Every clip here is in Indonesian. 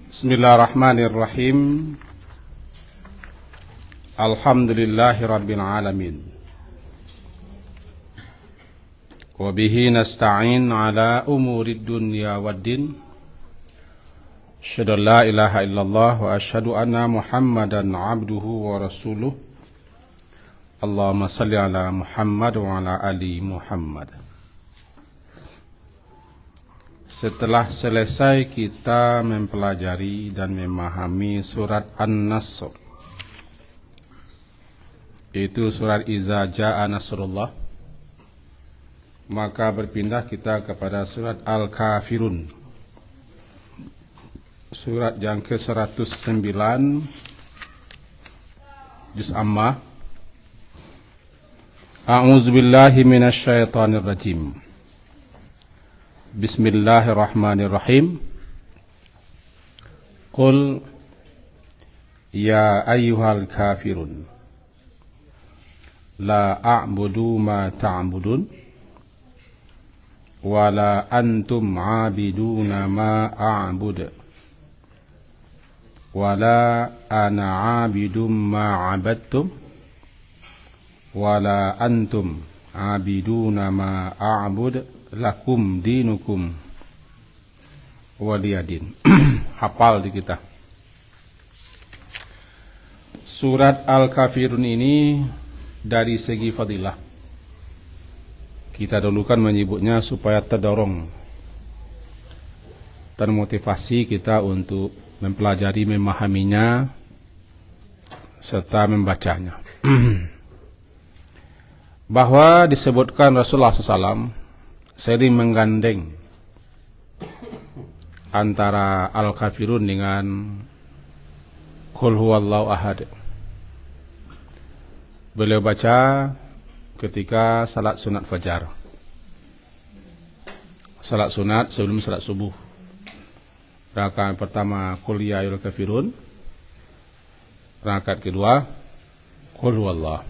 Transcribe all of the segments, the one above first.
Bismillahirrahmanirrahim. Alhamdulillahirabbil alamin. Wa bihi nasta'in ala umurid dunya waddin. Asyhadu an la ilaha illallah wa asyhadu anna Muhammadan abduhu wa rasuluh. Allahumma salli ala Muhammad wa ala ali Muhammad. Setelah selesai kita mempelajari dan memahami surat An-Nasr, itu surat Iza Ja'a Nasrullah, maka berpindah kita kepada surat Al-Kafirun, surat yang ke-109, juz Amma. A'udzubillahi minasyaitonir rajim. Bismillahirrahmanirrahim. Qul ya ayyuhal kafirun la a'budu ma ta'budun wa la antum 'abiduna ma a'budu wa la ana 'abidum ma 'abadtum wa la antum 'abiduna ma a'budu lakum dinukum waliyadin. Hafal di kita. Surat Al-Kafirun ini dari segi fadilah, kita dulu kan menyebutnya supaya terdorong, termotivasi kita untuk mempelajari, memahaminya serta membacanya. Bahwa disebutkan Rasulullah SAW sering menggandeng antara Al-Kafirun dengan Qul huwallahu ahad. Beliau baca ketika salat sunat fajar, salat sunat sebelum salat subuh. Rakaat pertama Qul ya ayyuhal kafirun, rakaat kedua Qul huwallahu.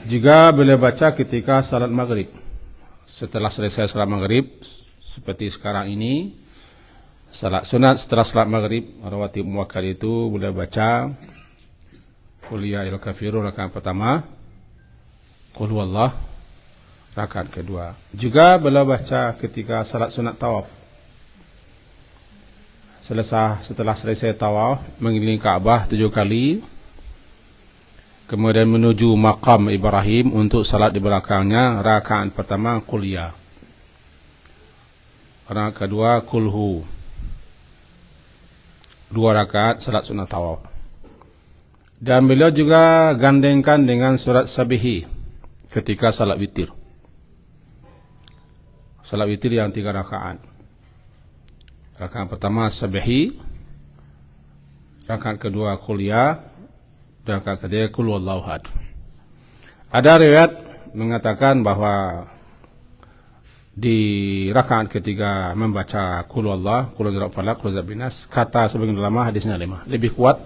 Juga beliau baca ketika salat maghrib. Setelah selesai salat maghrib, seperti sekarang ini, salat sunat setelah salat maghrib, rawatib muakkad itu beliau baca Qul ya ayyuhal kafirun rakaat pertama, Qul huwallahu rakaat kedua. Juga beliau baca ketika salat sunat tawaf. Setelah selesai tawaf, mengelilingi Ka'bah 7 kali. Kemudian menuju makam Ibrahim untuk salat di belakangnya. Rakaat pertama Qul ya, rakaat kedua Qul hu, 2 rakaat salat sunat tawaf. Dan beliau juga gandengkan dengan surat Sabihi ketika salat witir. Salat witir yang 3 rakaat. Rakaat pertama Sabihi, rakaat kedua Qul ya, dan kata Qul huwallahu ahad. Ada riwayat mengatakan bahwa di rakaat ketiga membaca Qul huwallahu, Qul huwallahu falaq, Qul huwallahu binas. Kata sebagian ulama hadisnya 5. Lebih kuat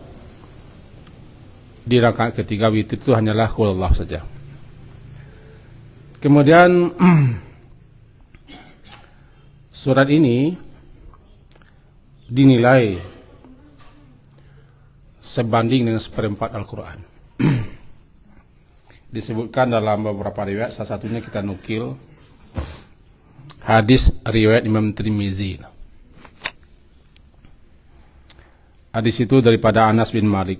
di rakaat ketiga witir itu hanyalah Qul huwallahu saja. Kemudian surat ini dinilai sebanding dengan 1/4 Al-Quran. Disebutkan dalam beberapa riwayat, salah satunya kita nukil hadis riwayat Imam Tirmizi. Hadis itu daripada Anas bin Malik.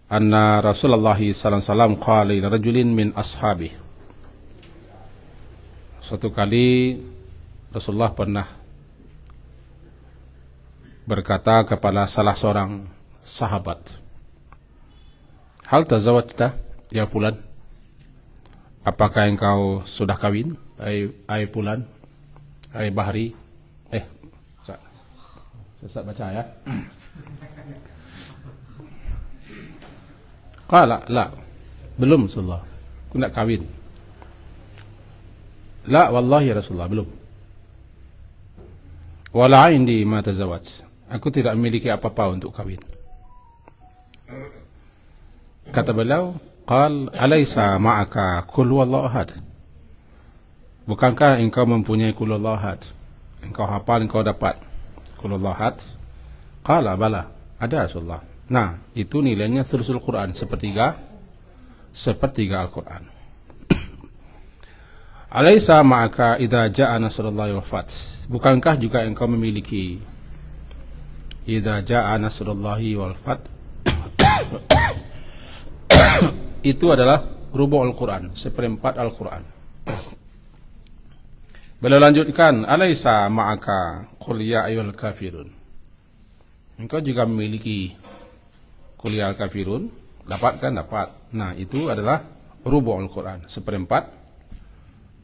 Anna Rasulullah sallallahu alaihi wasallam qala li rajulin min ashabi. Suatu kali Rasulullah pernah berkata kepada salah seorang sahabat, hal tazawwajta ya fulan, apakah engkau sudah kawin ai fulan, ai Bahri? Saya baca ya. Qala la, belum Rasulullah, aku nak kawin. La wallahi ya Rasulullah, belum. Wala indi ma tazawwaj, aku tidak memiliki apa-apa untuk kawin. Kata beliau, qal alaysa ma'aka qul huwallahu ahad, bukankah engkau mempunyai qul huwallahu ahad? Engkau hafal, engkau dapat. Qulullahu ahad. Qala bala. Ada Rasulullah. Nah, itu nilainya thuluthul Quran, sepertiga Al-Quran. Alaysa ma'aka idza ja'a nasrullahi wal fath. Bukankah juga engkau memiliki idza ja'a nasrullahi wal fath? Itu adalah rubu' Al-Quran, seperempat Al-Quran. Beliau lanjutkan, alaysa ma'aka qul ya ayyuhal kafirun. Engkau juga memiliki qul ya al-kafirun? Dapat kan? Dapat. Nah, itu adalah rubu' Al-Quran, seperempat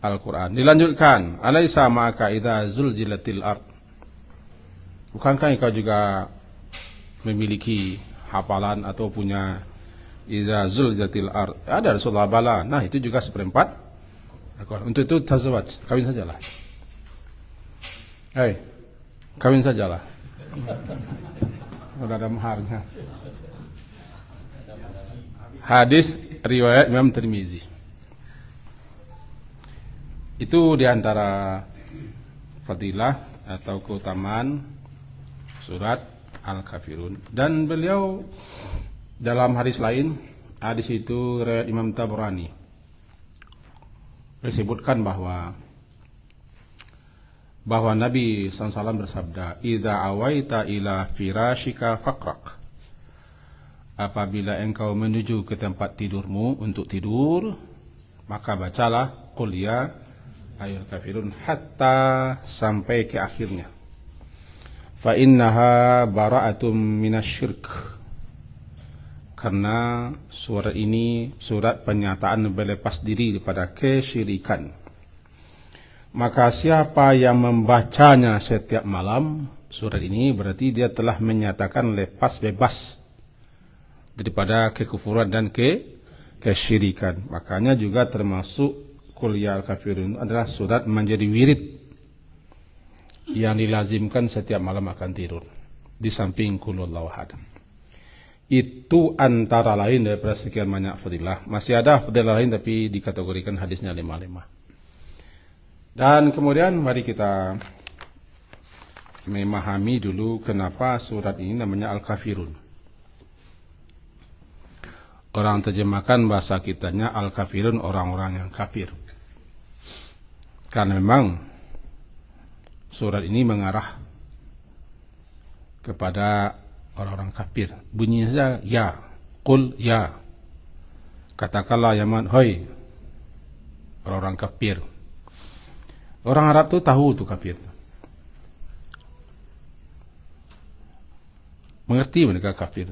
Al-Quran. Dilanjutkan, alaysa ma'aka idza zulzilatil ard. Bukankah engkau juga memiliki hafalan atau punya idza zulzilatil ard? Ada Rasulullah bala. Nah, itu juga seperempat Al-Quran. Untuk itu tazawwaj, kawin sajalah. Kawin sajalah. Sudah ada maharnya. Hadis riwayat Imam Tirmizi. Itu diantara fadilah atau keutamaan surat Al-Kafirun. Dan beliau dalam hadis lain, hadis itu riwayat Imam Tabrani, disebutkan bahwa Nabi SAW bersabda, idza awaita ila firashika faqraq. Apabila engkau menuju ke tempat tidurmu untuk tidur, maka bacalah qul ya ayyuhal kafirun hatta sampai ke akhirnya. Fa innaha bara'atum minasyirk. Karena surat ini surat penyataan berlepas diri daripada kesyirikan. Maka siapa yang membacanya setiap malam, surat ini berarti dia telah menyatakan lepas bebas daripada kekufuran dan kesyirikan. Makanya juga termasuk qul ya al-kafirun adalah surat menjadi wirid yang dilazimkan setiap malam akan tidur, di samping qul huwallahu ahad. Itu antara lain daripada sekian banyak fadilah. Masih ada fadilah lain tapi dikategorikan hadisnya 5. Dan kemudian mari kita memahami dulu kenapa surat ini namanya Al-Kafirun. Orang terjemahkan bahasa kitanya Al-Kafirun, orang-orang yang kafir. Karena memang surat ini mengarah kepada orang-orang kafir. Bunyinya saja ya, qul ya. Katakanlah ya man, hoi orang-orang kafir. Orang Arab tuh tahu tuh kafir. Mengerti mereka kafir.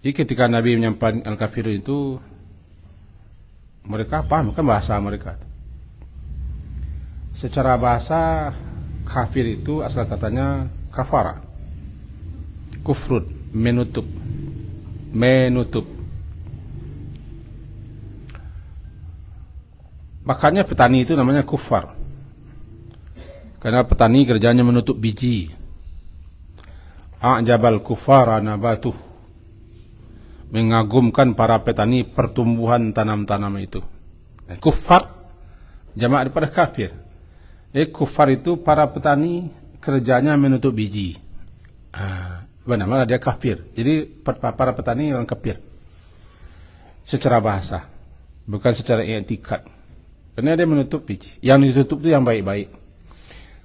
Jadi ketika Nabi menyampaikan al-kafir itu, mereka paham kan bahasa mereka. Secara bahasa kafir itu asal katanya kafara, kufrun, menutup. Makanya petani itu namanya kufar, karena petani kerjanya menutup biji. A'jabal kufara nabatuh, mengagumkan para petani pertumbuhan tanam-tanam itu. Kufar jamak daripada kafir. Kufar itu para petani kerjanya menutup biji. Benar-benar dia kafir. Jadi para petani orang kafir secara bahasa, bukan secara etikad. Karena dia menutup biji. Yang ditutup itu yang baik-baik.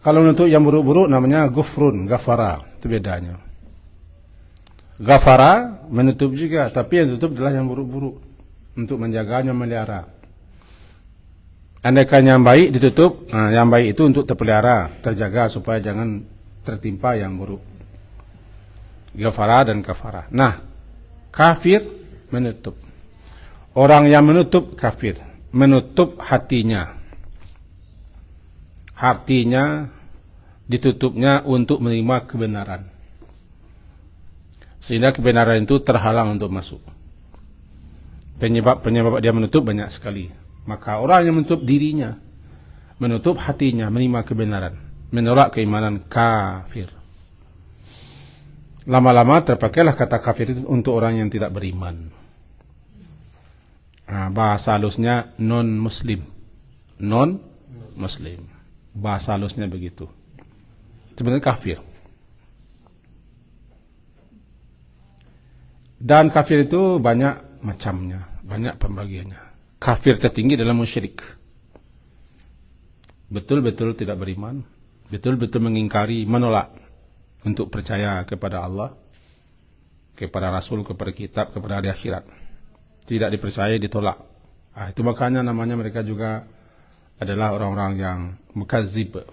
Kalau menutup yang buruk-buruk namanya gufrun, gafara. Itu bedanya. Gafara menutup juga, tapi yang tutup adalah yang buruk-buruk untuk menjaganya, melihara. Andaikan yang baik ditutup, yang baik itu untuk terpelihara, terjaga supaya jangan tertimpa yang buruk. Gafara dan kafara. Nah, kafir menutup. Orang yang menutup kafir, menutup hatinya. Hatinya ditutupnya untuk menerima kebenaran. Sehingga kebenaran itu terhalang untuk masuk. Penyebab dia menutup banyak sekali. Maka orang yang menutup dirinya, menutup hatinya, menerima kebenaran, menolak keimanan, kafir. Lama-lama terpakailah kata kafir itu untuk orang yang tidak beriman. Bahasa halusnya non-muslim. Muslim. Bahasa halusnya begitu. Sebenarnya kafir. Dan kafir itu banyak macamnya, banyak pembagiannya. Kafir tertinggi adalah musyrik. Betul-betul tidak beriman, betul-betul mengingkari, menolak untuk percaya kepada Allah, kepada Rasul, kepada kitab, kepada hari akhirat. Tidak dipercaya, ditolak. Itu makanya namanya mereka juga adalah orang-orang yang mukazib.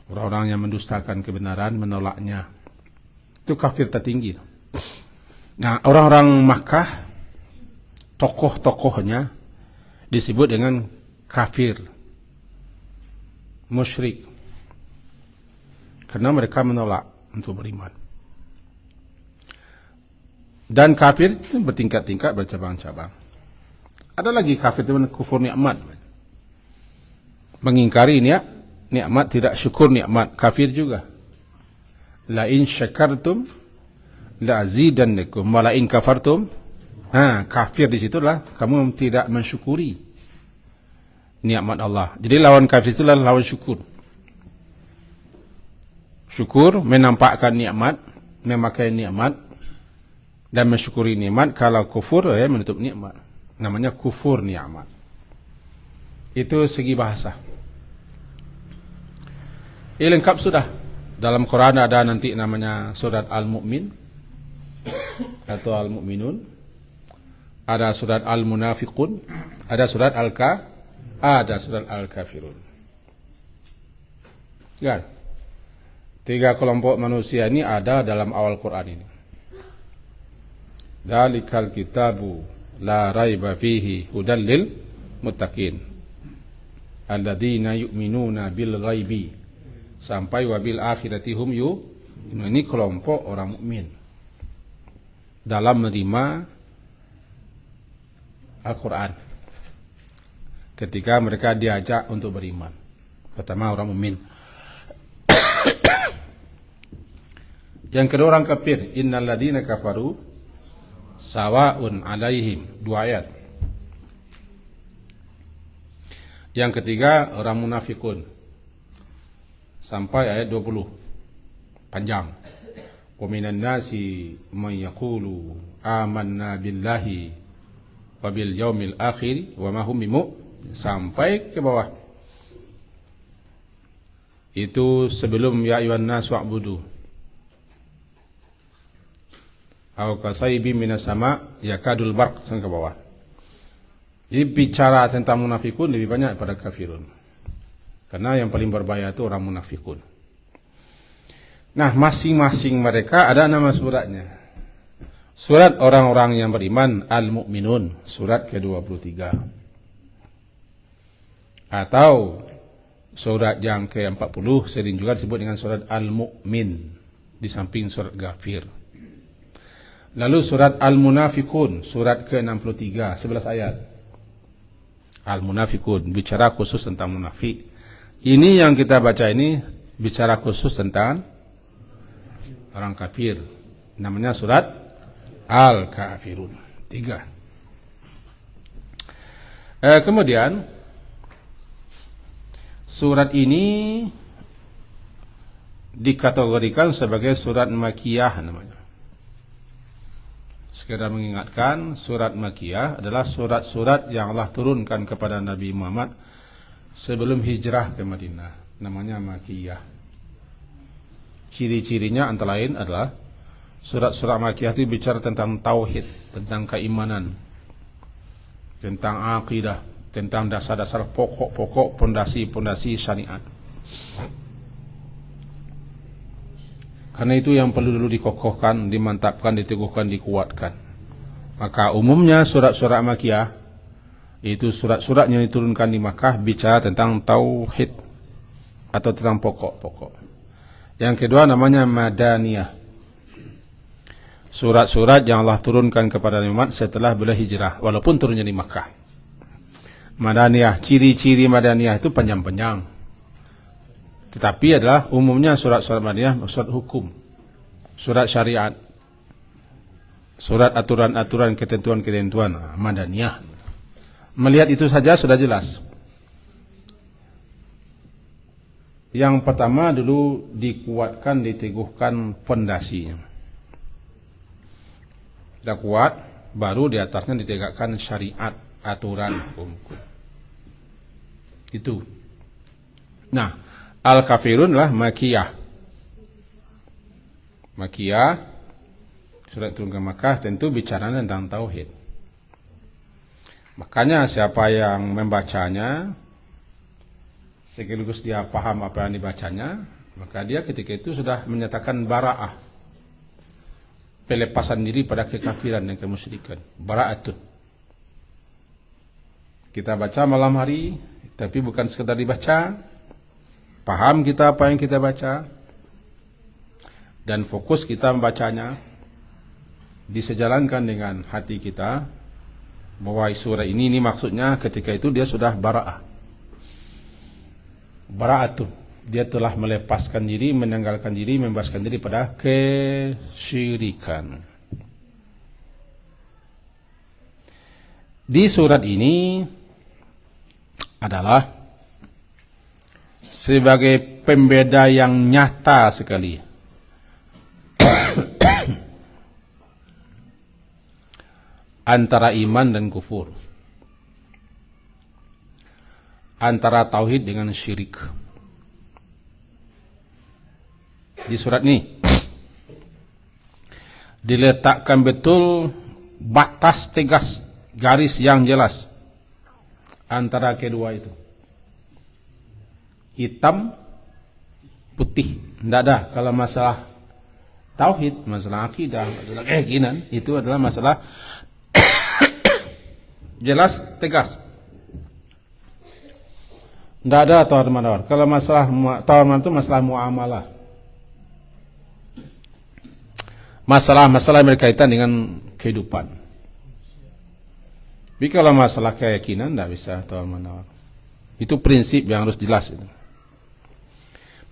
Orang-orang yang mendustakan kebenaran, menolaknya. Itu kafir tertinggi. Nah, orang-orang Makkah, tokoh-tokohnya disebut dengan kafir, musyrik, karena mereka menolak untuk beriman. Dan kafir itu bertingkat-tingkat, bercabang-cabang. Ada lagi kafir itu kufur nikmat, mengingkari nikmat, tidak syukur nikmat, kafir juga. La in syakartum la azidannakum wa la in kafartum. Kafir di situlah kamu tidak mensyukuri nikmat Allah. Jadi lawan kafir itu adalah lawan syukur. Syukur menampakkan nikmat, memakai nikmat dan mensyukuri nikmat. Kalau kufur menutup nikmat. Namanya kufur nikmat. Itu segi bahasa. Lengkap sudah. Dalam Quran ada nanti namanya surat Al-Mu'min atau Al-Mu'minun, ada surat Al-Munafiqun, ada surat ada surat Al-Kafirun. Ya. 3 kelompok manusia ini ada dalam awal Quran ini. Dzalikal kitabu la raiba fihi hudal lil muttaqin alladzina yu'minuna bil ghaibi sampai wabil akhirati hum yu'minun. Ini kelompok orang mukmin dalam menerima Al-Quran ketika mereka diajak untuk beriman. Pertama orang mukmin. Yang kedua orang kafir. Innal ladzina kafaru sawa'un 'alaihim. 2 ayat. Yang ketiga orang munafikun sampai ayat 20. Panjang. Wa minan nasi man yaqulu amanna billahi wa bil yaumil akhir wa ma hum sampai ke bawah. Itu sebelum ya ayyuhan nas wa'budu aw kasaybi minas sama yakadul barq sampai ke bawah. Jadi bicara tentang munafikun lebih banyak daripada kafirun. Karena yang paling berbahaya itu orang munafikun. Nah, masing-masing mereka ada nama suratnya. Surat orang-orang yang beriman, Al-Mu'minun, surat ke-23. Atau surat yang ke-40 sering juga disebut dengan surat Al-Mu'min, di samping surat Ghafir. Lalu surat Al-Munafikun, surat ke-63, 11 ayat. Al-Munafikun, bicara khusus tentang munafik. Ini yang kita baca ini bicara khusus tentang orang kafir. Namanya surat Al-Kafirun. 3. Kemudian surat ini dikategorikan sebagai surat Makkiyah namanya. Sekedar mengingatkan, surat Makkiyah adalah surat-surat yang Allah turunkan kepada Nabi Muhammad sebelum hijrah ke Madinah. Namanya Makkiyah. Ciri-cirinya antara lain adalah surat-surat Makkiyah itu bicara tentang tauhid, tentang keimanan, tentang akidah, tentang dasar-dasar pokok-pokok pondasi-pondasi syariat. Karena itu yang perlu dulu dikokohkan, dimantapkan, diteguhkan, dikuatkan. Maka umumnya surat-surat Makkiyah itu surat-surat yang diturunkan di Makkah bicara tentang tauhid atau tentang pokok-pokok. Yang kedua namanya Madaniyah. Surat-surat yang Allah turunkan kepada Nabi Muhammad setelah beliau hijrah, walaupun turunnya di Makkah. Madaniyah, ciri-ciri Madaniyah itu panjang-panjang. Tetapi adalah umumnya surat-surat Madaniyah surat hukum, surat syariat, surat aturan-aturan, ketentuan-ketentuan. Madaniyah. Melihat itu saja sudah jelas. Yang pertama dulu dikuatkan, diteguhkan fondasinya. Sudah kuat, baru di atasnya ditegakkan syariat, aturan hukum. Itu. Nah, Al-Kafirun lah Makiyah. Makiyah, surat turunkan Makkah tentu bicara tentang tauhid. Makanya siapa yang membacanya sekaligus dia paham apa yang dibacanya, maka dia ketika itu sudah menyatakan bara'ah, pelepasan diri pada kekafiran dan kemusyrikan. Bara'atun. Kita baca malam hari, tapi bukan sekedar dibaca, paham kita apa yang kita baca, dan fokus kita membacanya disejalankan dengan hati kita, bahwa surah ini maksudnya ketika itu dia sudah bara'ah. Bara'atun, dia telah melepaskan diri, menanggalkan diri, membebaskan diri pada kesyirikan. Di surat ini adalah sebagai pembeda yang nyata sekali antara iman dan kufur, antara tauhid dengan syirik. Di surat ini diletakkan betul batas tegas, garis yang jelas antara kedua itu. Hitam putih, tidak ada. Kalau masalah tauhid, masalah akidah, masalah keyakinan, itu adalah masalah jelas, tegas. Tidak ada tawar-menawar. Kalau masalah tawar-menawar itu masalah muamalah. Masalah-masalah yang berkaitan dengan kehidupan. Tapi kalau masalah keyakinan tidak bisa tawar-menawar. Itu prinsip yang harus jelas itu.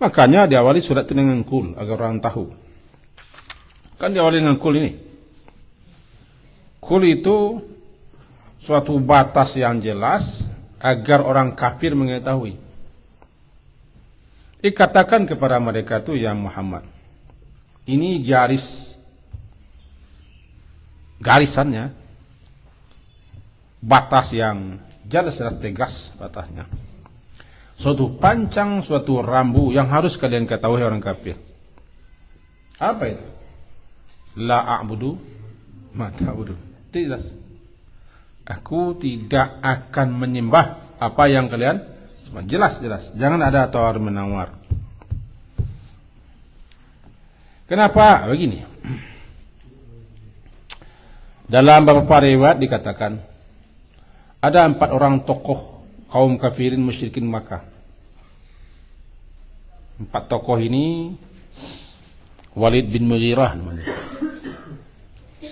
Makanya diawali surat itu dengan kul, agar orang tahu. Kan diawali dengan kul ini. Kul itu suatu batas yang jelas agar orang kafir mengetahui. Dikatakan kepada mereka itu, ya Muhammad, ini garisannya, batas yang jelas tegas batasnya. Suatu pancang, suatu rambu yang harus kalian ketahui orang kafir. Apa itu? La a'budu ma ta'budu. Tidak. Aku tidak akan menyembah apa yang kalian sembah. Jelas. Jangan ada tawar menawar. Kenapa? Begini. Dalam beberapa riwayat dikatakan ada 4 orang tokoh kaum kafirin musyrikin Makkah. 4 tokoh ini Walid bin Mughirah namanya.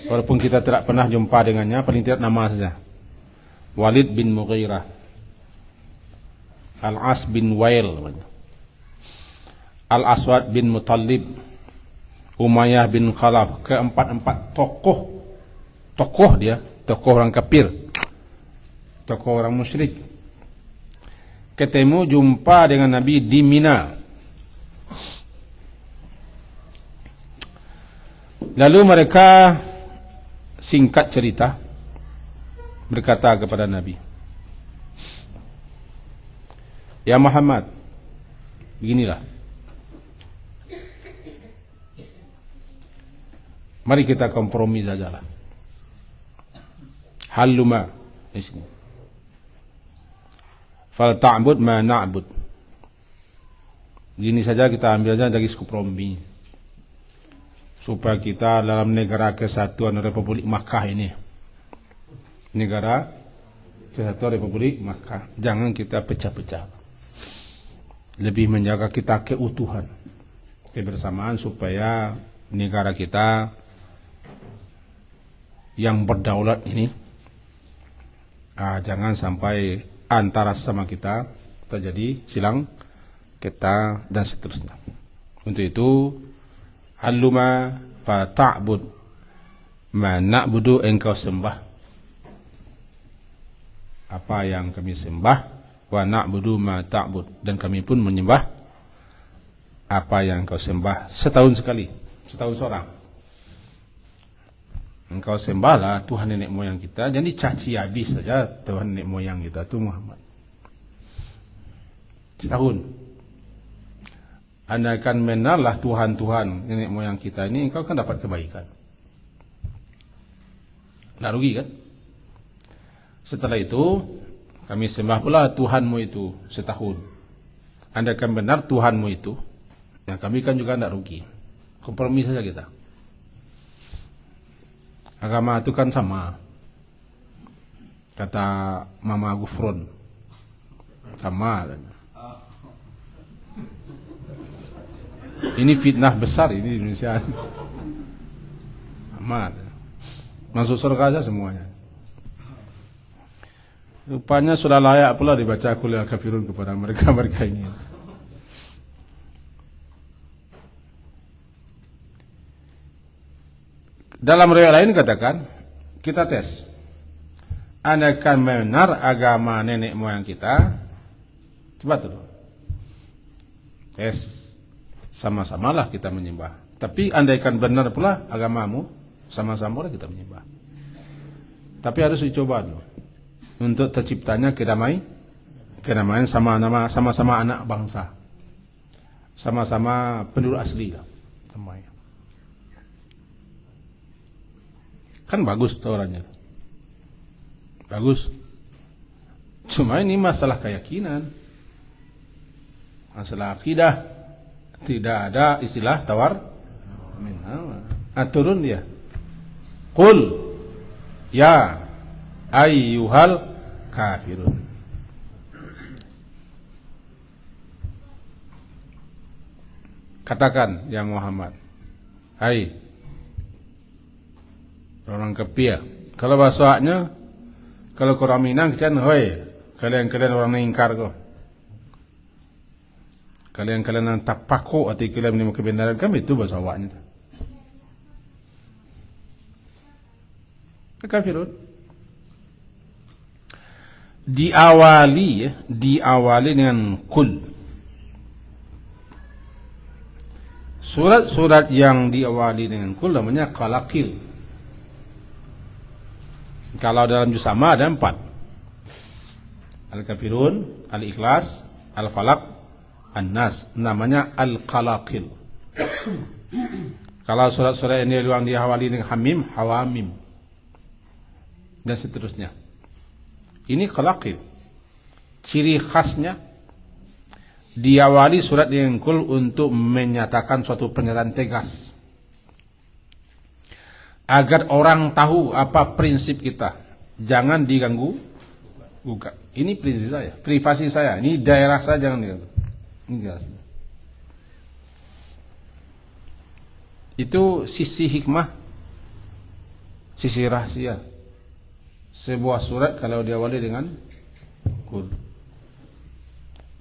Walaupun kita tidak pernah jumpa dengannya, paling tidak nama saja. Walid bin Mughirah, Al-As bin Wail, Al-Aswad bin Muttalib, Umayyah bin Khalaf. Keempat tokoh dia, tokoh orang kafir, tokoh orang musyrik, ketemu jumpa dengan Nabi di Mina. Lalu mereka singkat cerita berkata kepada Nabi, ya Muhammad, beginilah, mari kita kompromi sajalah. Haluma isni fal ta'bud ma na'bud. Begini saja, kita ambil saja dari kompromi supaya kita dalam negara kesatuan Republik Makkah ini, negara kesatuan Republik Makkah, jangan kita pecah-pecah. Lebih menjaga kita keutuhan, kebersamaan, supaya negara kita yang berdaulat ini jangan sampai antara sesama kita terjadi silang kita dan seterusnya. Untuk itu, Alluma fa ta'bud ma na'budu, engkau sembah apa yang kami sembah, wa na'budu ma ta'bud, dan kami pun menyembah apa yang kau sembah setahun sekali, setahun seorang. Engkau sembahlah Tuhan nenek moyang kita, jadi caci habis saja Tuhan nenek moyang kita itu Muhammad. Setahun. Anda akan mengenallah Tuhan nenek moyang kita ini, engkau akan dapat kebaikan. Nggak rugi kan? Setelah itu kami sembah pula Tuhanmu itu setahun. Anda akan benar Tuhanmu itu, ya kami kan juga nggak rugi. Kompromi saja kita. Agama itu kan sama. Kata Mama Gufron, sama. Ini fitnah besar ini di Indonesia. Sama. Masuk surga saja semuanya. Rupanya sudah layak pula dibaca kuliah kafirun kepada mereka ini. Dalam riwayat lain katakan, kita tes. Anda akan benar agama nenek moyang kita. Coba dulu. Tes. Sama-samalah kita menyembah. Tapi Anda akan benar pula agamamu, sama-sama pula kita menyembah. Tapi harus dicoba dulu. Untuk terciptanya kedamaian sama-sama anak bangsa. Sama-sama penduduk asli lah. Semuanya. Kan bagus tuh orangnya. Bagus. Cuma ini masalah keyakinan. Masalah akidah. Tidak ada istilah tawar menawar. Turun dia. Qul ya ayyuhal kafirun. Katakan ya Muhammad. Hai orang kepia. Kalau bahasanya, kalau orang Minang kan, hoi, kalian orang ingkar kok. Kalian yang tak paku atau kalian menerima kebenaran kami itu bahasa awaknya. Kafirun. Diawali dengan kul. Surat-surat yang diawali dengan kul namanya qalaqil. Kalau dalam juz amma ada 4. Al-Kafirun, Al-Ikhlas, Al-Falaq, An-Nas. Namanya Al-Qalaqil. Kalau surat-surat ini yang diawali dengan Hamim, Hawamim, dan seterusnya. Ini Qalaqil. Ciri khasnya diawali surat dengan kul untuk menyatakan suatu pernyataan tegas. Agar orang tahu apa prinsip kita. Jangan diganggu gugat. Ini prinsip saya, privasi saya. Ini daerah saya, jangan diganggu. Ini jelas. Itu sisi hikmah, sisi rahasia. Sebuah surat kalau diawali dengan kul.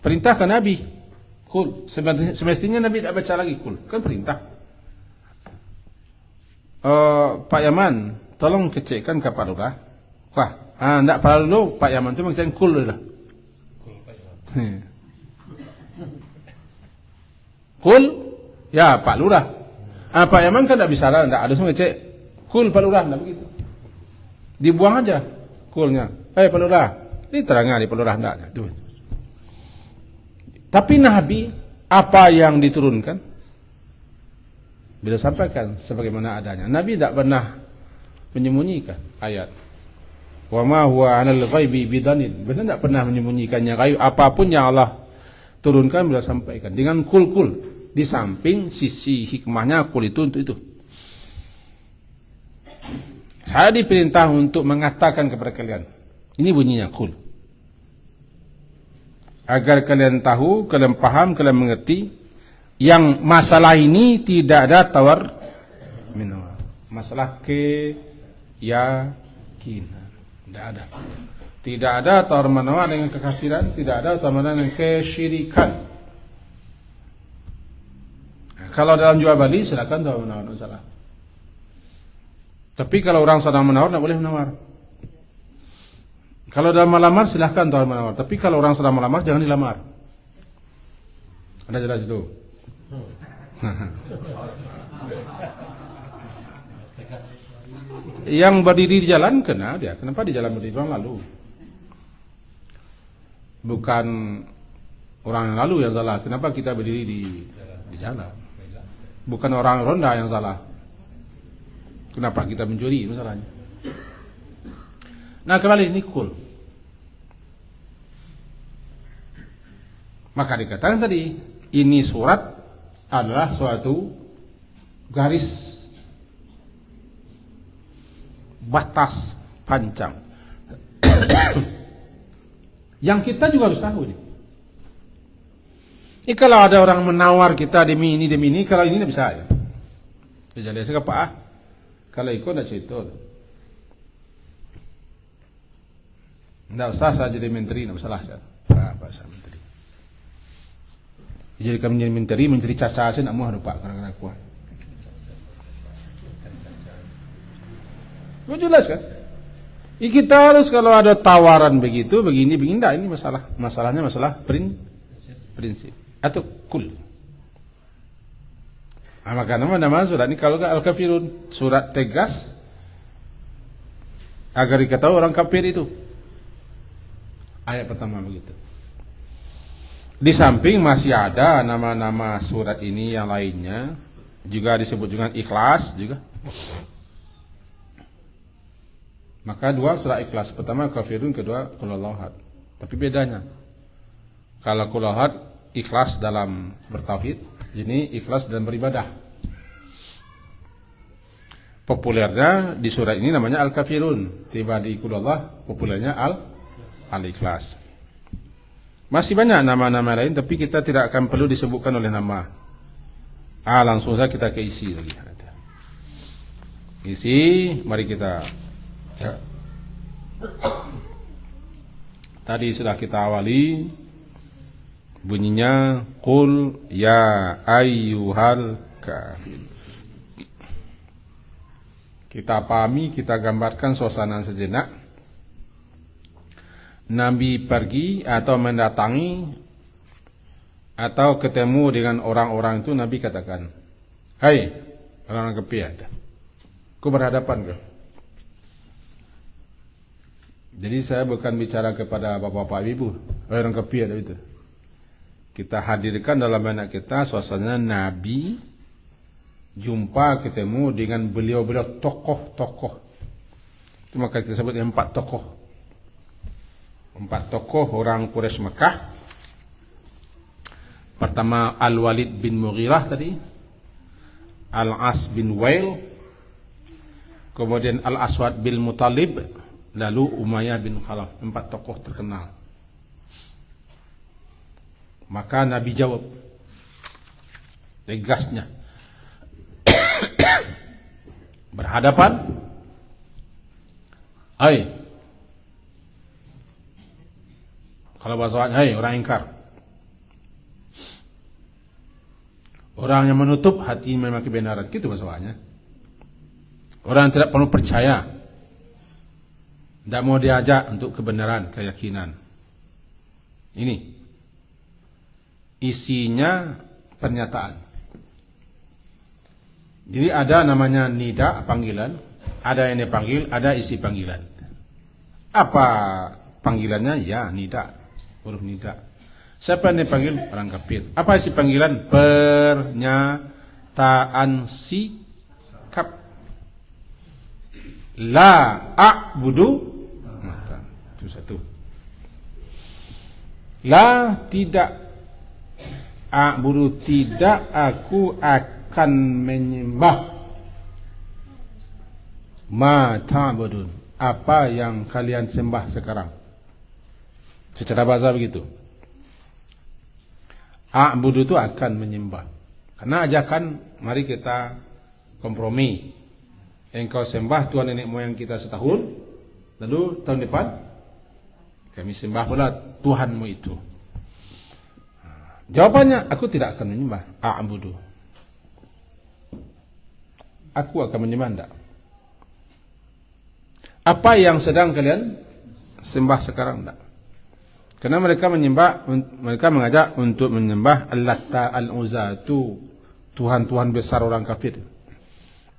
Perintah ke Nabi, kul. Semestinya Nabi tidak baca lagi kul. Kan perintah. Pak Yaman, tolong kecekkan ke Pak Lurah. Wah, enggak perlu Pak Yaman itu mengecek kul dulu. Kul, ya Pak Lurah. Pak Yaman kan tidak bisa lah, tidak ada semua ngecek kul Pak Lurah, tidak begitu. Dibuang aja kulnya. Pak Lurah, ini terangnya di Pak Lurah enggak. Tapi Nabi apa yang diturunkan? Bila sampaikan sebagaimana adanya. Nabi tidak pernah menyembunyikan ayat. Wa ma huwa 'alal ghaibi bidanin. Beliau tidak pernah menyembunyikannya gaib. Apapun yang Allah turunkan beliau sampaikan dengan kul-kul. Di samping sisi hikmahnya kul itu untuk itu. Saya diperintah untuk mengatakan kepada kalian. Ini bunyinya kul. Agar kalian tahu, kalian paham, kalian mengerti. Yang masalah ini tidak ada tawar menawar. Masalah keyakinan tidak ada. Tidak ada tawar menawar dengan kekafiran, tidak ada tawar menawar dengan kesyirikan. Kalau dalam jual beli silakan tawar menawar, tidak salah. Tapi kalau orang sedang menawar tidak boleh menawar. Kalau dalam melamar silakan tawar menawar. Tapi kalau orang sedang melamar jangan dilamar. Ada jelas itu. Yang berdiri di jalan kena dia. Kenapa di jalan berdiri orang lalu? Bukan orang yang lalu yang salah. Kenapa kita berdiri di jalan? Bukan orang ronda yang salah. Kenapa kita mencuri masalahnya? Nah, kembali ini cool. Maka dikatakan tadi, ini surat adalah suatu garis batas panjang yang kita juga harus tahu nih. Ini kalau ada orang menawar kita demi ini, kalau ini tidak bisa ya. Jadi saya apa? Kalau ikut tidak cerita. Tidak usah saya jadi menteri, tidak masalah. Apa saya menteri? Jadi kami menjadi menteri, menteri caca saya tidak mau lupa karena kuat. Jelas kan? Kita harus kalau ada tawaran begitu, begini, tidak. Ini masalahnya masalah prinsip atau kul. Maka nama surat ini kalau nggak Al-Kafirun, surat tegas agar diketahui orang kafir itu. Ayat pertama begitu. Di samping masih ada nama-nama surat ini yang lainnya juga disebut dengan Ikhlas juga. Maka dua surat Ikhlas, pertama Kafirun, kedua Qul Huwallahu Ahad. Tapi bedanya, kalau Qul Huwallahu Ahad ikhlas dalam bertauhid, ini ikhlas dalam beribadah. Populernya di surat ini namanya Al-Kafirun, tiba di Qul Huwallahu Ahad populernya Al-Ikhlas. Masih banyak nama-nama lain, tapi kita tidak akan perlu disebutkan oleh nama. Langsung saja kita ke isi lagi. Isi, mari kita. Tadi sudah kita awali bunyinya Qul ya ayyuhal kafir. Kita pahami, kita gambarkan suasana sejenak. Nabi pergi atau mendatangi atau ketemu dengan orang-orang itu, Nabi katakan, "Hai orang kafir, kau berhadapan ke?" Jadi saya bukan bicara kepada bapak-bapak ibu, orang kafir itu. Kita hadirkan dalam benak kita suasana Nabi jumpa ketemu dengan beliau-beliau tokoh-tokoh. Itu maka kita sebut 4 tokoh. 4 tokoh orang Quraisy Mekah. Pertama Al-Walid bin Mughirah tadi, Al-As bin Wail, kemudian Al-Aswad bin Muttalib, lalu Umayyah bin Khalaf. 4 tokoh terkenal. Maka Nabi jawab tegasnya, berhadapan, hai, kalau bahasa hai orang ingkar, orang yang menutup hati memang kebenaran, gitu bahasanya. Orang yang tidak perlu percaya, tidak mau diajak untuk kebenaran, keyakinan. Ini isinya pernyataan. Jadi ada namanya nida, panggilan, ada yang dipanggil, ada isi panggilan. Apa panggilannya? Ya, nida, huruf nida. Siapa yang dipanggil? Orang kafir. Apa isi panggilan? Pernyataan sikap. La a'budu, itu satu. La tidak a'budu, tidak aku akan menyembah, ma ta'budun, apa yang kalian sembah sekarang. Secara bahasa begitu. A'budu itu akan menyembah. Karena ajakan mari kita kompromi. Engkau sembah Tuhan nenek moyang kita setahun, lalu tahun depan kami sembah pula Tuhanmu itu. Jawabannya, aku tidak akan menyembah. A'budu, aku akan menyembah, enggak. Apa yang sedang kalian sembah sekarang, enggak. Karena mereka mengajak untuk menyembah Al-Latta, Al-Uzza, itu Tuhan-Tuhan besar orang kafir.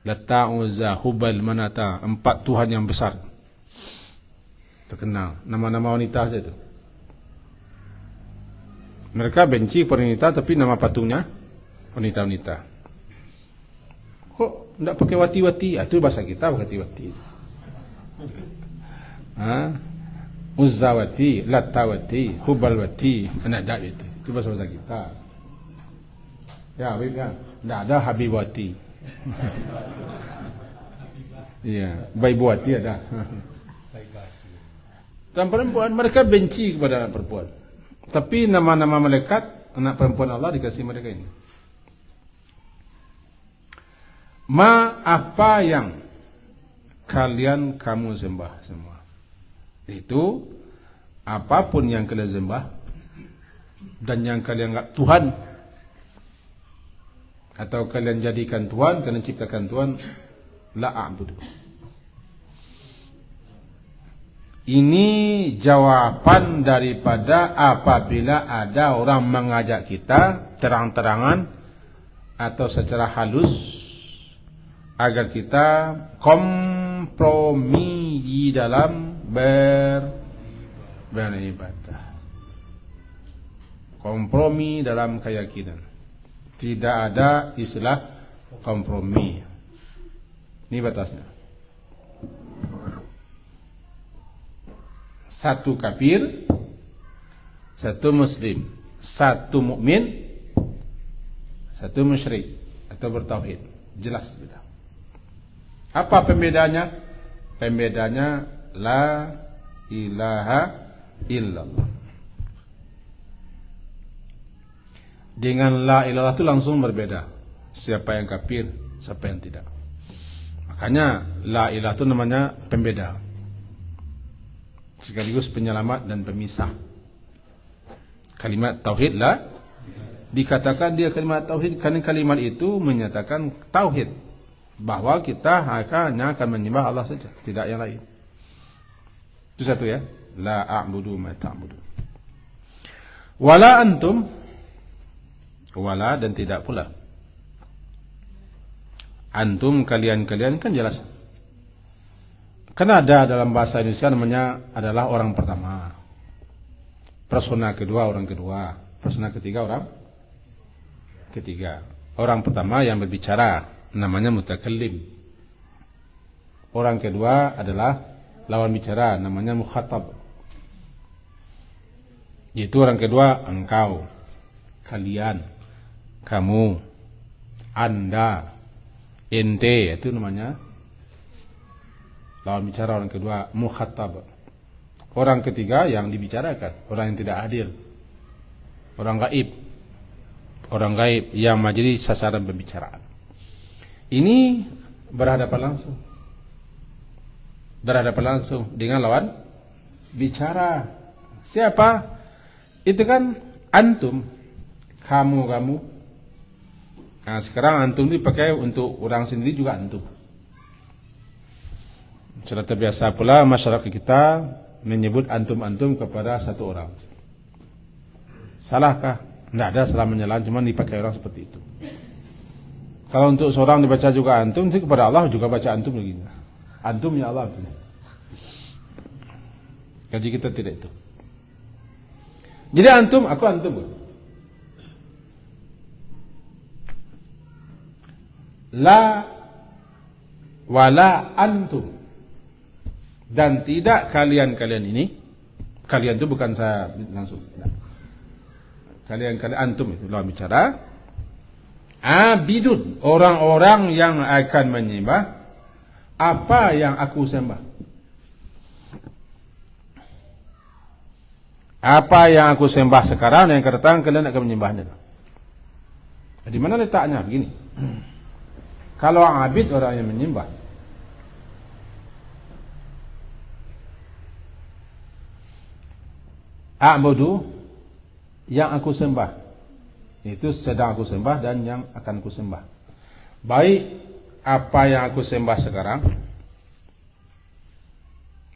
Latta, Uzza, Hubal, Manata, 4 Tuhan yang besar. Terkenal, nama-nama wanita saja itu. Mereka benci wanita, tapi nama patungnya wanita-wanita. Kok tidak pakai wati-wati? Itu bahasa kita wati-wati. Uzzawati, Lattawati, Hubalwati, ada itu. Itu bahasa kita. Ya, Habib ya. Tidak ada Habibwati. Iya, Baibwati ada. Dan perempuan mereka benci kepada anak perempuan. Tapi nama-nama malaikat anak perempuan Allah dikasih mereka ini. Apa yang kalian kamu sembah semua. Itu apapun yang kalian sembah dan yang kalian anggap Tuhan atau kalian jadikan Tuhan, kalian ciptakan Tuhan, la a'budu. Ini jawaban daripada apabila ada orang mengajak kita terang-terangan atau secara halus agar kita kompromi di dalam beribadah. Kompromi dalam keyakinan. Tidak ada istilah kompromi. Ini batasnya. Satu kafir, satu muslim, satu mukmin, satu musyrik atau bertauhid. Jelas beda. Apa pembedanya? Pembedanya la ilaha illallah. Dengan la ilallah itu langsung berbeda. Siapa yang kafir, siapa yang tidak. Makanya la ilah itu namanya pembeda. Sekaligus penyelamat dan pemisah. Kalimat tauhid la dikatakan dia kalimat tauhid karena kalimat itu menyatakan tauhid, bahwa kita hanya akan menyembah Allah saja, tidak yang lain. Itu satu ya. La a'budu ma ta'budu. Wala antum, wala dan tidak pula. Antum kalian-kalian kan jelas. Karena ada dalam bahasa Indonesia namanya adalah orang pertama. Persona kedua orang kedua. Persona ketiga orang ketiga. Orang pertama yang berbicara namanya mutakallim. Orang kedua adalah lawan bicara namanya mukhatab. Yaitu orang kedua engkau, kalian, kamu, anda, ente, itu namanya lawan bicara. Orang kedua mukhatab. Orang ketiga yang dibicarakan, orang yang tidak hadir, orang gaib. Orang gaib yang menjadi sasaran pembicaraan. Ini berhadapan langsung dengan lawan bicara. Siapa? Itu kan antum, kamu. Nah, sekarang antum dipakai untuk orang sendiri juga antum. Sudah terbiasa pula masyarakat kita menyebut antum-antum kepada satu orang. Salahkah? Tidak ada salah menyalahan, cuma dipakai orang seperti itu. Kalau untuk seorang dibaca juga antum, itu kepada Allah juga baca antum lagi. Antum ya Allah. Jadi kita tidak itu. Jadi antum, aku antum. La wala antum. Dan tidak kalian-kalian ini. Kalian itu bukan saya langsung. Kalian antum itu lawan bicara. Abidun, orang-orang yang akan menyembah apa yang aku sembah. Apa yang aku sembah sekarang yang akan datang kalian akan menyembahnya. Di mana letaknya? Begini. Kalau abid orang yang menyembah, a'budu yang aku sembah. Itu sedang aku sembah dan yang akan aku sembah. Baik apa yang aku sembah sekarang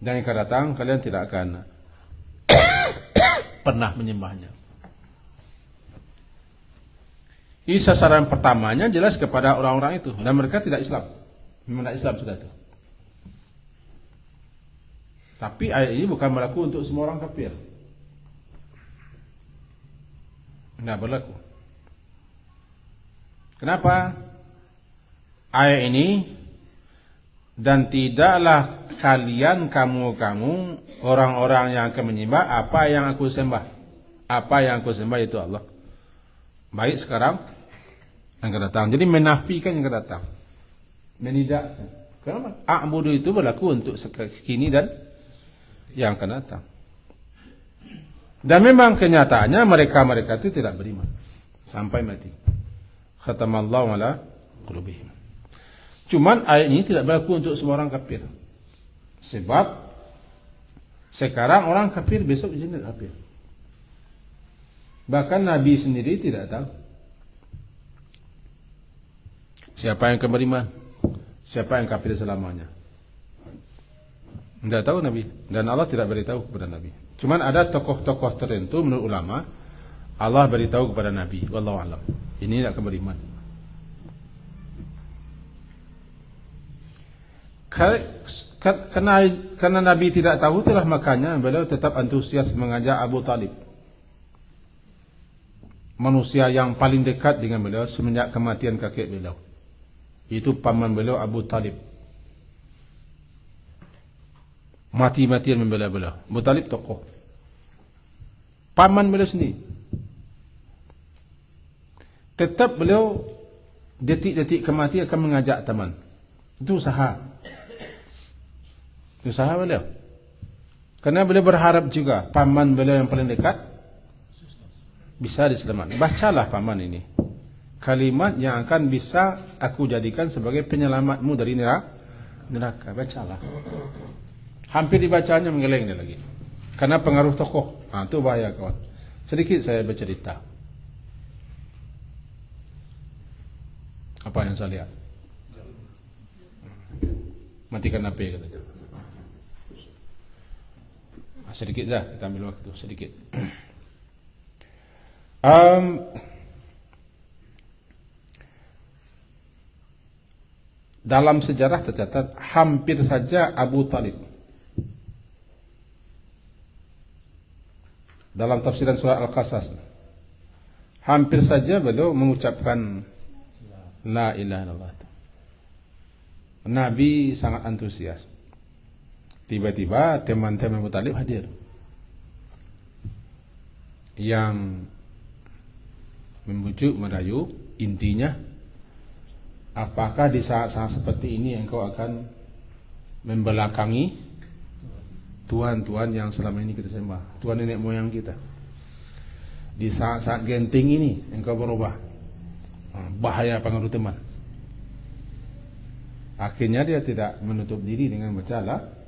dan yang akan datang kalian tidak akan pernah menyembahnya. Ini sasaran pertamanya jelas kepada orang-orang itu, dan mereka tidak Islam. Memang tidak Islam sudah itu. Tapi ayat ini bukan berlaku untuk semua orang kafir. Tidak berlaku. Kenapa? Ayat ini, dan tidaklah kalian kamu orang-orang yang akan menyembah apa yang aku sembah. Apa yang aku sembah itu Allah. Baik sekarang yang akan datang. Jadi menafikan yang akan datang. Menidakkan. Kenapa? A'budu itu berlaku untuk sekini dan yang akan datang. Dan memang kenyataannya mereka itu tidak beriman sampai mati. Khatamallahu ala qulubihim. Cuman ayat ini tidak berlaku untuk semua orang kafir. Sebab sekarang orang kafir, besok jadi kafir. Bahkan Nabi sendiri tidak tahu siapa yang akan beriman, siapa yang kafir selamanya. Tidak tahu Nabi, dan Allah tidak beritahu kepada Nabi. Cuman ada tokoh-tokoh tertentu menurut ulama Allah beritahu kepada Nabi, wallahu a'lam. Ini tidak akan beriman. Karena Nabi tidak tahu, itulah makanya beliau tetap antusias mengajak Abu Talib, manusia yang paling dekat dengan beliau semenjak kematian kakek beliau. Itu paman beliau Abu Talib. Mati-matian membela beliau. Abu Talib tokoh. Paman beliau sendiri. Tetap beliau detik-detik kematian akan mengajak teman. Itu usaha. Usaha beliau. Karena beliau berharap juga paman beliau yang paling dekat bisa diselamatkan. Bacalah paman ini. Kalimat yang akan bisa aku jadikan sebagai penyelamatmu dari neraka. Bacalah. Hampir dibacanya menggeleng dia lagi. Karena pengaruh tokoh. Itu bahaya kawan. Sedikit saya bercerita. Apa yang saya lihat? Matikan HP katanya. Sedikit saja, kita ambil waktu sedikit. Dalam sejarah tercatat hampir saja Abu Talib dalam tafsiran surah Al-Qasas hampir saja beliau mengucapkan la ilaha illallah. Nabi sangat antusias. Tiba-tiba teman-teman Abu Talib hadir yang membujuk merayu. Intinya, apakah di saat-saat seperti ini engkau akan membelakangi Tuhan-Tuhan yang selama ini kita sembah, Tuhan nenek moyang kita? Di saat-saat genting ini engkau berubah. Bahaya pengaruh teman. Akhirnya dia tidak menutup diri dengan bacalah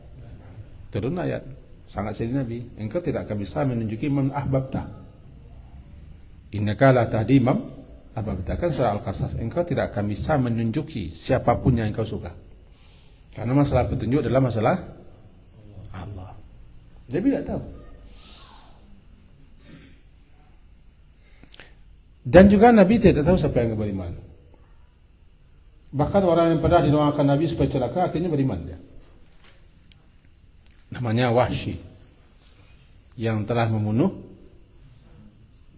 turun ayat sangat sedih Nabi, engkau tidak akan bisa menunjuki man ahbabta, innaka la tahdi man ahbabta. Kan surah Al-Qasas, engkau tidak akan bisa menunjuki siapapun yang engkau suka, karena masalah petunjuk adalah masalah Allah. Dia tidak tahu. Dan juga Nabi tidak tahu siapa yang beriman. Bahkan orang yang pernah didoakan Nabi supaya celaka akhirnya beriman dia. Namanya Wahsy, yang telah membunuh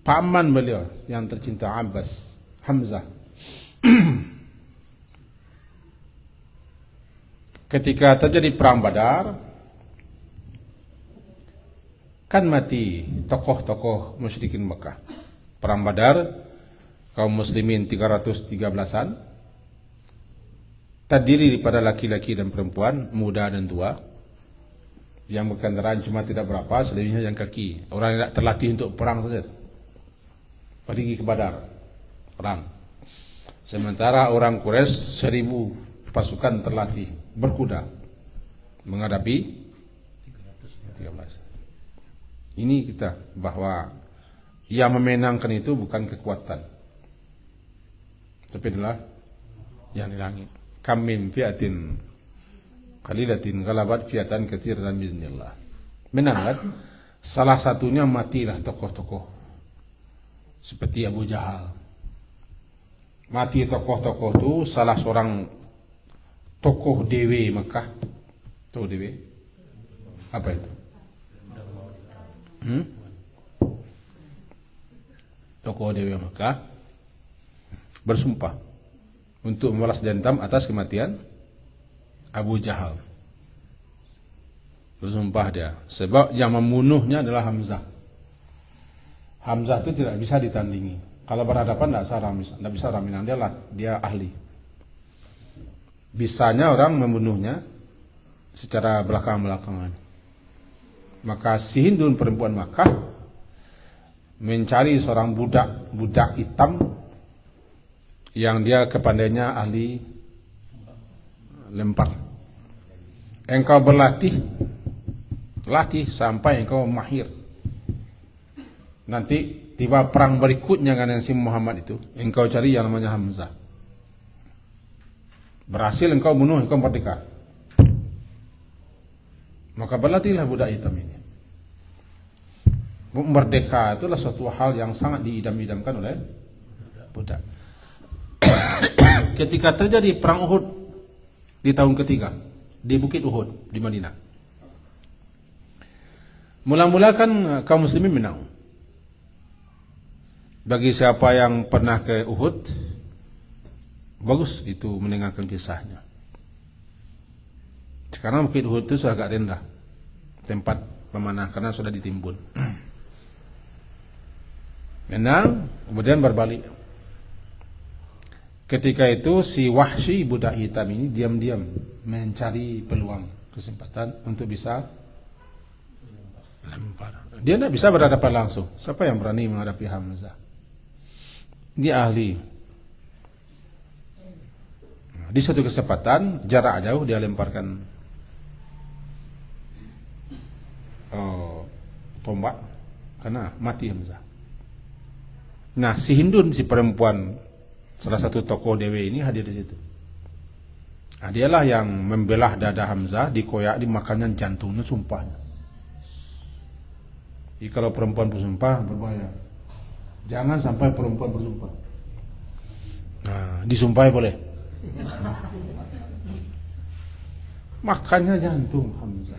paman beliau yang tercinta Abbas, Hamzah. Ketika terjadi perang Badar, kan mati tokoh-tokoh musyrikin Mekah. Perang Badar, kaum muslimin 313-an, terdiri daripada laki-laki dan perempuan, muda dan tua. Yang berkendaraan cuma tidak berapa, selebihnya yang kaki. Orang yang tidak terlatih untuk perang saja pergi ke Badar, perang. Sementara orang Quraisy 1000 pasukan terlatih berkuda menghadapi 13. Ini kita bahwa yang memenangkan itu bukan kekuatan, tapi adalah yang di langit. Kam min fi'atin qalilatin ghalabat fi'atan katsiratan biiznillah. Menang kan? Salah satunya matilah tokoh-tokoh seperti Abu Jahal. Mati tokoh-tokoh itu salah seorang tokoh dewe Mekah. Tahu dewe? Apa itu? Tokoh dewe Mekah bersumpah untuk membalas dendam atas kematian Abu Jahal. Bersumpah dia, sebab yang membunuhnya adalah Hamzah. Hamzah itu tidak bisa ditandingi. Kalau berhadapan tidak bisa raminan, dia ahli. Bisanya orang membunuhnya secara belakang-belakangan. Maka si Hindun perempuan Makkah mencari seorang budak hitam yang dia kepandainya ahli lempar. Engkau latih sampai engkau mahir. Nanti tiba perang berikutnya dengan si Muhammad itu, engkau cari yang namanya Hamzah. Berhasil engkau bunuh, engkau merdeka. Maka berlatihlah budak hitam ini. Merdeka itulah suatu hal yang sangat diidam-idamkan oleh budak. Ketika terjadi perang Uhud di tahun ketiga di Bukit Uhud di Madinah, mula-mula kan kaum muslimin menang. Bagi siapa yang pernah ke Uhud, bagus itu mendengarkan kisahnya. Sekarang Bukit Uhud itu sudah agak rendah tempat pemanah karena sudah ditimbun. Menang, kemudian berbalik. Ketika itu si Wahsy budak hitam ini diam-diam mencari peluang kesempatan untuk bisa lempar. Dia tidak bisa berhadapan langsung. Siapa yang berani menghadapi Hamzah? Dia ahli. Di suatu kesempatan jarak jauh dia lemparkan tombak, karena mati Hamzah. Nah, si Hindun, si perempuan salah satu tokoh dewe ini hadir di situ. Nah, dialah yang membelah dada Hamzah, dikoyak, dimakannya jantungnya, sumpahnya. Jadi kalau perempuan bersumpah berbahaya. Jangan sampai perempuan bersumpah. Nah, disumpahi boleh. Makannya jantung Hamzah.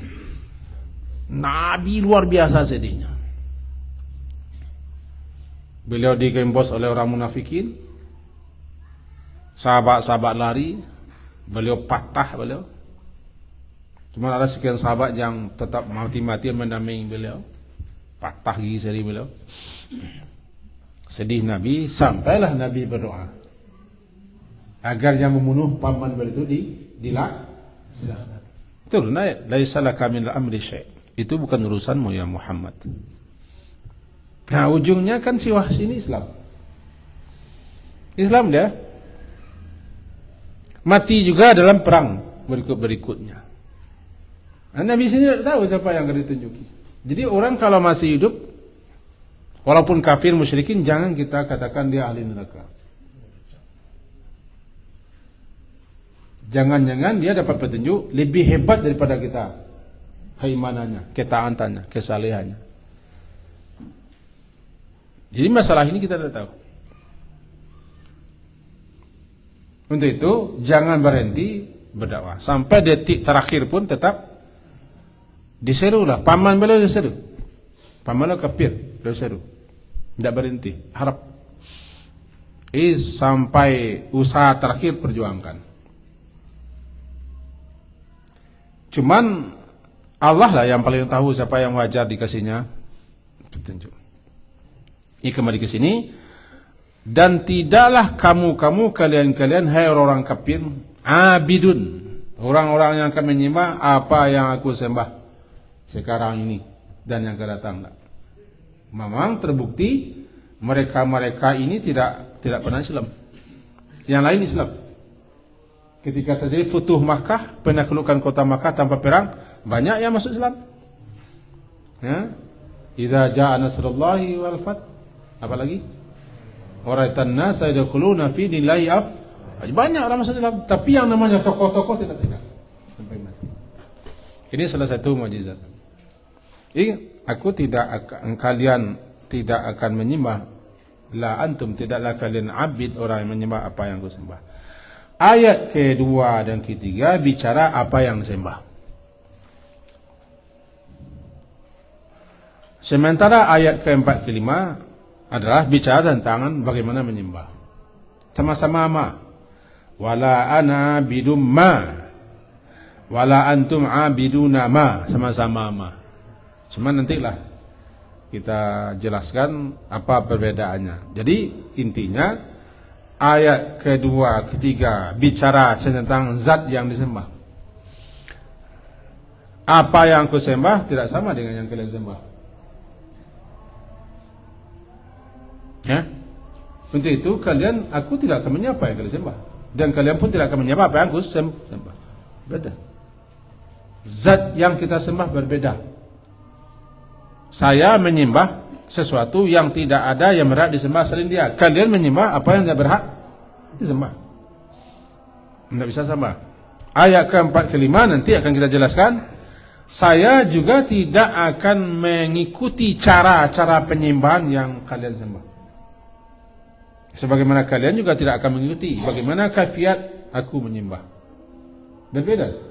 Nabi luar biasa sedihnya. Beliau digembos oleh orang munafikin. Sahabat-sahabat lari, beliau patah beliau. Cuma ada sekian sahabat yang tetap mati-matian mendampingi beliau. Patah gigi seri beliau. Sedih Nabi, sampailah Nabi berdoa agar yang membunuh paman beliau itu dilaknat. Itu laisa laka minal amri syai'. Itu bukan urusanmu ya Muhammad. Nah, ujungnya kan si Wahsy ini Islam dia. Mati juga dalam perang berikutnya. Nah, Nabi sini tidak tahu siapa yang akan ditunjuki. Jadi orang kalau masih hidup, walaupun kafir musyrikin, jangan kita katakan dia ahli neraka. Jangan-jangan dia dapat petunjuk lebih hebat daripada kita, keimanannya, ketaatannya, kesalehannya. Jadi masalah ini kita tidak tahu. Untuk itu jangan berhenti berdakwah sampai detik terakhir pun tetap diserulah. Paman beliau diseru, paman beliau kafir, beliau seru, tidak berhenti, harap sampai usaha terakhir perjuangkan. Cuman Allah lah yang paling tahu siapa yang wajar dikasihnya petunjuk. Ini kembali ke sini. Dan tidaklah kamu kalian hai orang kafir abidun, orang-orang yang akan menyembah apa yang aku sembah sekarang ini dan yang akan datang. Memang terbukti mereka ini tidak pernah Islam. Yang lain Islam. Ketika terjadi Futuh Makkah, penaklukan kota Makkah tanpa perang, banyak yang masuk Islam. Ya. Idza jaa nasrullahi wal fath. Apa lagi? Waraitan nasa yadkhuluna fi dinillahi banyak orang masuk Islam, tapi yang namanya tokoh-tokoh tidak sampai mati. Ini salah satu mukjizat. Ini kalian tidak akan menyembah, la antum, tidaklah kalian abid, orang yang menyembah apa yang aku sembah. Ayat kedua dan ketiga bicara apa yang sembah. Sementara ayat keempat kelima adalah bicara tentang bagaimana menyembah. Sama-sama ma. Wala ana bidum ma. Wala antum abiduna ma. Sama-sama ma. Cuma nantilah kita jelaskan apa perbedaannya. Jadi intinya ayat kedua, ketiga bicara tentang zat yang disembah. Apa yang aku sembah tidak sama dengan yang kalian sembah. Ya? Untuk itu aku tidak akan menyapa yang kalian sembah, dan kalian pun tidak akan menyapa apa yang aku sembah. Beda. Zat yang kita sembah berbeda. Saya menyembah sesuatu yang tidak ada yang berhak disembah selain dia. Kalian menyembah apa yang tidak berhak disembah. Tidak bisa sama. Ayat keempat kelima nanti akan kita jelaskan. Saya juga tidak akan mengikuti cara-cara penyembahan yang kalian sembah. Sebagaimana kalian juga tidak akan mengikuti bagaimana kaifiat aku menyembah. Berbeda.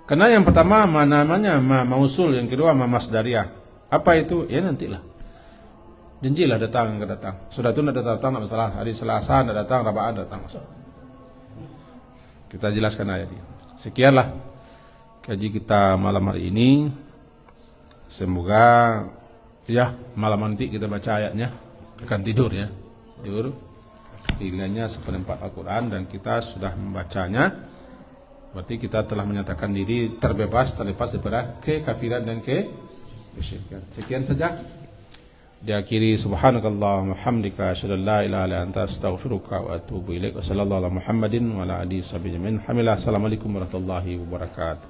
Karena yang pertama namanya mausul, yang kedua masdariyah. Apa itu? Ya nantilah. Janjilah datang yang datang. Sudah itu tidak datang tidak masalah. Hari Selasa tidak datang, Rabaah datang masalah. Kita jelaskan ayat ini. Sekianlah kaji kita malam hari ini. Semoga ya malam nanti kita baca ayatnya. Akan tidur ya. Tidur. Pilihannya seperempat Al-Quran dan kita sudah membacanya. Berarti kita telah menyatakan diri terlepas daripada kekafiran dan kesyirikan. Sekian saja. Diakhiri subhanakallahumma hamdika asyhadu an la ilaha illa anta astaghfiruka wa atubu ilaik. Wassallallahu ala Muhammadin wa ala alihi washabbihi ajmain. Alhamdulillah. Assalamualaikum warahmatullahi wabarakatuh.